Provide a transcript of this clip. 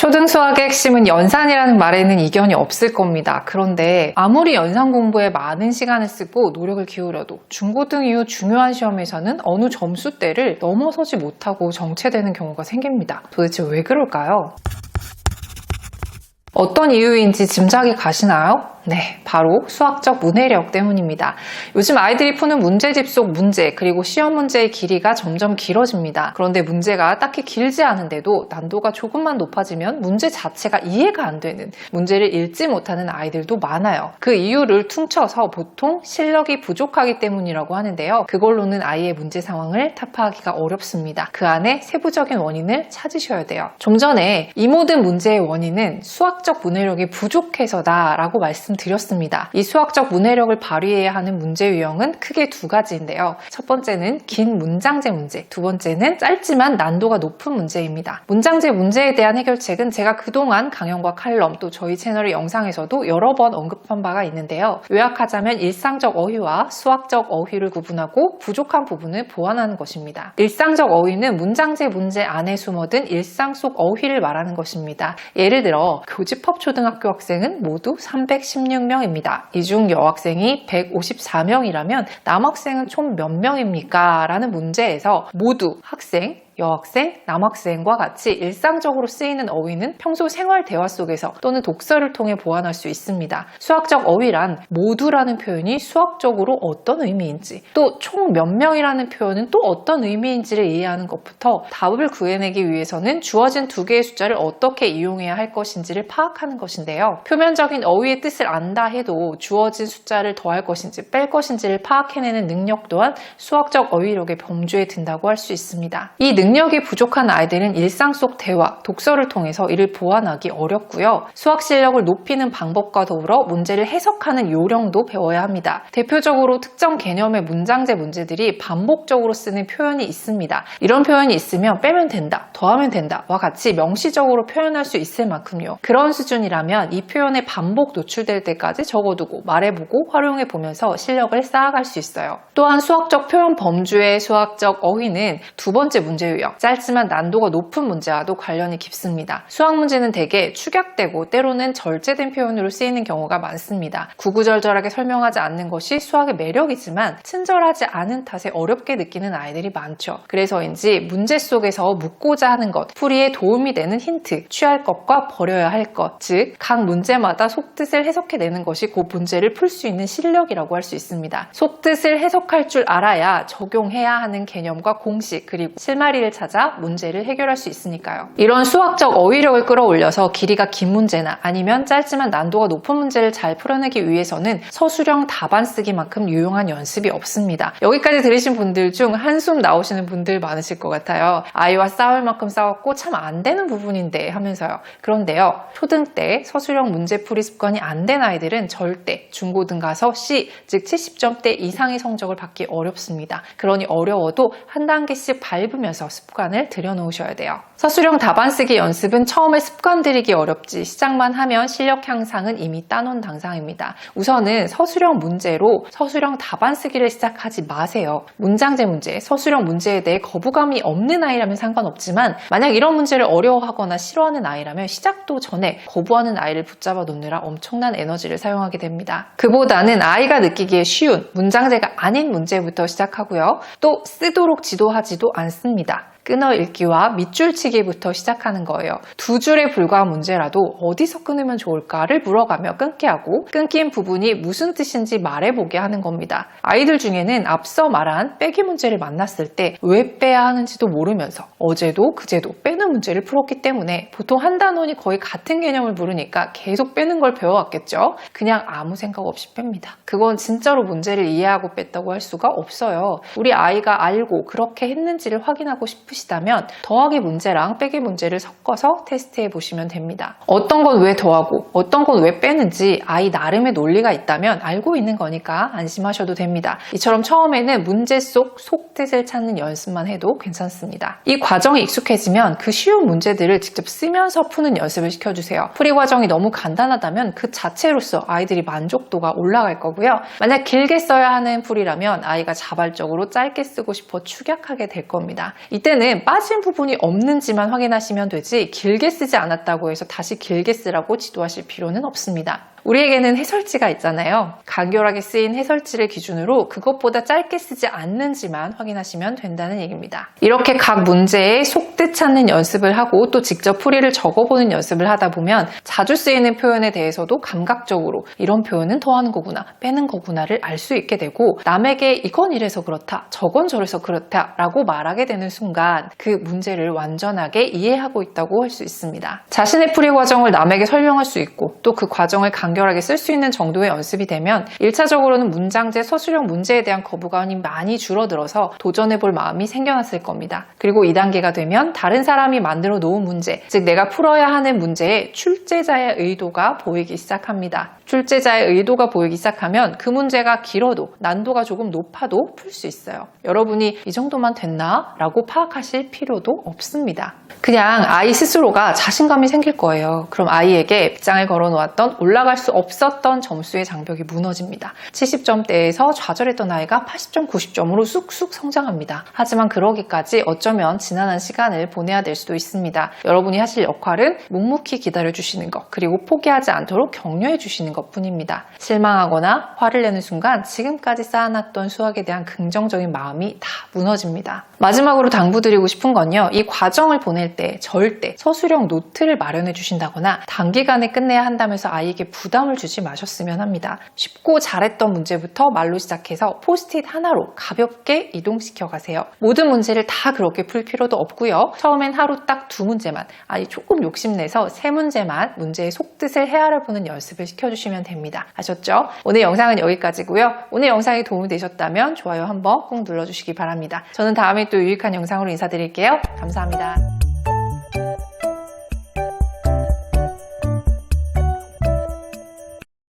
초등 수학의 핵심은 연산이라는 말에는 이견이 없을 겁니다. 그런데 아무리 연산 공부에 많은 시간을 쓰고 노력을 기울여도 중고등 이후 중요한 시험에서는 어느 점수대를 넘어서지 못하고 정체되는 경우가 생깁니다. 도대체 왜 그럴까요? 어떤 이유인지 짐작이 가시나요? 네, 바로 수학적 문해력 때문입니다. 요즘 아이들이 푸는 문제집 속 문제 그리고 시험 문제의 길이가 점점 길어집니다. 그런데 문제가 딱히 길지 않은데도 난도가 조금만 높아지면 문제 자체가 이해가 안 되는, 문제를 읽지 못하는 아이들도 많아요. 그 이유를 퉁쳐서 보통 실력이 부족하기 때문이라고 하는데요. 그걸로는 아이의 문제 상황을 타파하기가 어렵습니다. 그 안에 세부적인 원인을 찾으셔야 돼요. 좀 전에 이 모든 문제의 원인은 수학적 문해력이 부족해서다라고 말씀드렸습니다. 이 수학적 문해력을 발휘해야 하는 문제 유형은 크게 두 가지인데요. 첫 번째는 긴 문장제 문제, 두 번째는 짧지만 난도가 높은 문제입니다. 문장제 문제에 대한 해결책은 제가 그동안 강연과 칼럼 또 저희 채널의 영상에서도 여러 번 언급한 바가 있는데요. 요약하자면 일상적 어휘와 수학적 어휘를 구분하고 부족한 부분을 보완하는 것입니다. 일상적 어휘는 문장제 문제 안에 숨어든 일상 속 어휘를 말하는 것입니다. 예를 들어 교집합 초등학교 학생은 모두 316명입니다. 이 중 여학생이 154명이라면 남학생은 총 몇 명입니까? 라는 문제에서 모두 학생, 여학생, 남학생과 같이 일상적으로 쓰이는 어휘는 평소 생활 대화 속에서 또는 독서를 통해 보완할 수 있습니다. 수학적 어휘란 모두라는 표현이 수학적으로 어떤 의미인지, 또 총 몇 명이라는 표현은 또 어떤 의미인지를 이해하는 것부터 답을 구해내기 위해서는 주어진 두 개의 숫자를 어떻게 이용해야 할 것인지를 파악하는 것인데요. 표면적인 어휘의 뜻을 안다 해도 주어진 숫자를 더할 것인지 뺄 것인지를 파악해내는 능력 또한 수학적 어휘력의 범주에 든다고 할 수 있습니다. 이 능력이 부족한 아이들은 일상 속 대화, 독서를 통해서 이를 보완하기 어렵고요. 수학 실력을 높이는 방법과 더불어 문제를 해석하는 요령도 배워야 합니다. 대표적으로 특정 개념의 문장제 문제들이 반복적으로 쓰는 표현이 있습니다. 이런 표현이 있으면 빼면 된다, 더하면 된다와 같이 명시적으로 표현할 수 있을 만큼요. 그런 수준이라면 이 표현에 반복 노출될 때까지 적어두고 말해보고 활용해보면서 실력을 쌓아갈 수 있어요. 또한 수학적 표현 범주의 수학적 어휘는 두 번째 문제 유형, 짧지만 난도가 높은 문제와도 관련이 깊습니다. 수학 문제는 대개 축약되고 때로는 절제된 표현으로 쓰이는 경우가 많습니다. 구구절절하게 설명하지 않는 것이 수학의 매력이지만 친절하지 않은 탓에 어렵게 느끼는 아이들이 많죠. 그래서인지 문제 속에서 묻고자 하는 것, 풀이에 도움이 되는 힌트, 취할 것과 버려야 할 것, 즉 각 문제마다 속뜻을 해석해내는 것이 그 문제를 풀 수 있는 실력이라고 할 수 있습니다. 속뜻을 해석할 줄 알아야 적용해야 하는 개념과 공식 그리고 실마리를 찾아 문제를 해결할 수 있으니까요. 이런 수학적 어휘력을 끌어올려서 길이가 긴 문제나 아니면 짧지만 난도가 높은 문제를 잘 풀어내기 위해서는 서술형 답안 쓰기만큼 유용한 연습이 없습니다. 여기까지 들으신 분들 중 한숨 나오시는 분들 많으실 것 같아요. 아이와 싸울 만큼 싸웠고 참 안 되는 부분인데 하면서요. 그런데요. 초등 때 서술형 문제풀이 습관이 안 된 아이들은 절대 중고등 가서 C, 즉 70점대 이상의 성적을 받기 어렵습니다. 그러니 어려워도 한 단계씩 밟으면서 습관을 들여놓으셔야 돼요. 서술형 답안 쓰기 연습은 처음에 습관 들이기 어렵지 시작만 하면 실력 향상은 이미 따놓은 당상입니다. 우선은 서술형 문제로 서술형 답안 쓰기를 시작하지 마세요. 문장제 문제, 서술형 문제에 대해 거부감이 없는 아이라면 상관없지만 만약 이런 문제를 어려워하거나 싫어하는 아이라면 시작도 전에 거부하는 아이를 붙잡아 놓느라 엄청난 에너지를 사용하게 됩니다. 그보다는 아이가 느끼기에 쉬운 문장제가 아닌 문제부터 시작하고요. 또 쓰도록 지도하지도 않습니다. 끊어 읽기와 밑줄 치기부터 시작하는 거예요. 두 줄에 불과한 문제라도 어디서 끊으면 좋을까를 물어가며 끊게 하고 끊긴 부분이 무슨 뜻인지 말해보게 하는 겁니다. 아이들 중에는 앞서 말한 빼기 문제를 만났을 때 왜 빼야 하는지도 모르면서 어제도 그제도 빼는 문제를 풀었기 때문에 보통 한 단원이 거의 같은 개념을 물으니까 계속 빼는 걸 배워왔겠죠. 그냥 아무 생각 없이 뺍니다. 그건 진짜로 문제를 이해하고 뺐다고 할 수가 없어요. 우리 아이가 알고 그렇게 했는지를 확인하고 싶으시다면 더하기 문제랑 빼기 문제를 섞어서 테스트해 보시면 됩니다. 어떤 건 왜 더하고 어떤 건 왜 빼는지 아이 나름의 논리가 있다면 알고 있는 거니까 안심하셔도 됩니다. 이처럼 처음에는 문제 속 속뜻을 찾는 연습만 해도 괜찮습니다. 이 과정이 익숙해지면 그 쉬운 문제들을 직접 쓰면서 푸는 연습을 시켜주세요. 풀이 과정이 너무 간단하다면 그 자체로서 아이들이 만족도가 올라갈 거고요. 만약 길게 써야 하는 풀이라면 아이가 자발적으로 짧게 쓰고 싶어 축약하게 될 겁니다. 이때는 때는 빠진 부분이 없는지만 확인하시면 되지 길게 쓰지 않았다고 해서 다시 길게 쓰라고 지도하실 필요는 없습니다. 우리에게는 해설지가 있잖아요. 간결하게 쓰인 해설지를 기준으로 그것보다 짧게 쓰지 않는지만 확인하시면 된다는 얘기입니다. 이렇게 각 문제의 속뜻 찾는 연습을 하고 또 직접 풀이를 적어보는 연습을 하다 보면 자주 쓰이는 표현에 대해서도 감각적으로 이런 표현은 더하는 거구나, 빼는 거구나를 알 수 있게 되고 남에게 이건 이래서 그렇다, 저건 저래서 그렇다 라고 말하게 되는 순간 그 문제를 완전하게 이해하고 있다고 할 수 있습니다. 자신의 풀이 과정을 남에게 설명할 수 있고 또 그 과정을 간결하게 쓸 수 있는 정도의 연습이 되면 1차적으로는 문장제, 서술형 문제에 대한 거부감이 많이 줄어들어서 도전해볼 마음이 생겨났을 겁니다. 그리고 2단계가 되면 다른 사람이 만들어 놓은 문제, 즉 내가 풀어야 하는 문제에 출제자의 의도가 보이기 시작합니다. 출제자의 의도가 보이기 시작하면 그 문제가 길어도 난도가 조금 높아도 풀 수 있어요. 여러분이 이 정도만 됐나? 라고 파악하실 필요도 없습니다. 그냥 아이 스스로가 자신감이 생길 거예요. 그럼 아이에게 빗장을 걸어놓았던 올라갈 수 없었던 점수의 장벽이 무너집니다. 70점대에서 좌절했던 아이가 80점, 90점으로 쑥쑥 성장합니다. 하지만 그러기까지 어쩌면 지난한 시간을 보내야 될 수도 있습니다. 여러분이 하실 역할은 묵묵히 기다려주시는 것, 그리고 포기하지 않도록 격려해 주시는 것 뿐입니다. 실망하거나 화를 내는 순간 지금까지 쌓아놨던 수학에 대한 긍정적인 마음이 다 무너집니다. 마지막으로 당부드리고 싶은 건요, 이 과정을 보낼 때 절대 서술형 노트를 마련해 주신다거나 단기간에 끝내야 한다면서 아이에게 부담을 주지 마셨으면 합니다. 쉽고 잘했던 문제부터 말로 시작해서 포스트잇 하나로 가볍게 이동시켜 가세요. 모든 문제를 다 그렇게 풀 필요도 없고요. 처음엔 하루 딱 2문제만, 아니 조금 욕심내서 3문제만 문제의 속뜻을 헤아려보는 연습을 시켜주시면 됩니다. 아셨죠? 오늘 영상은 여기까지고요. 오늘 영상이 도움이 되셨다면 좋아요 한번 꼭 눌러주시기 바랍니다. 저는 다음에 또 유익한 영상으로 인사드릴게요. 감사합니다.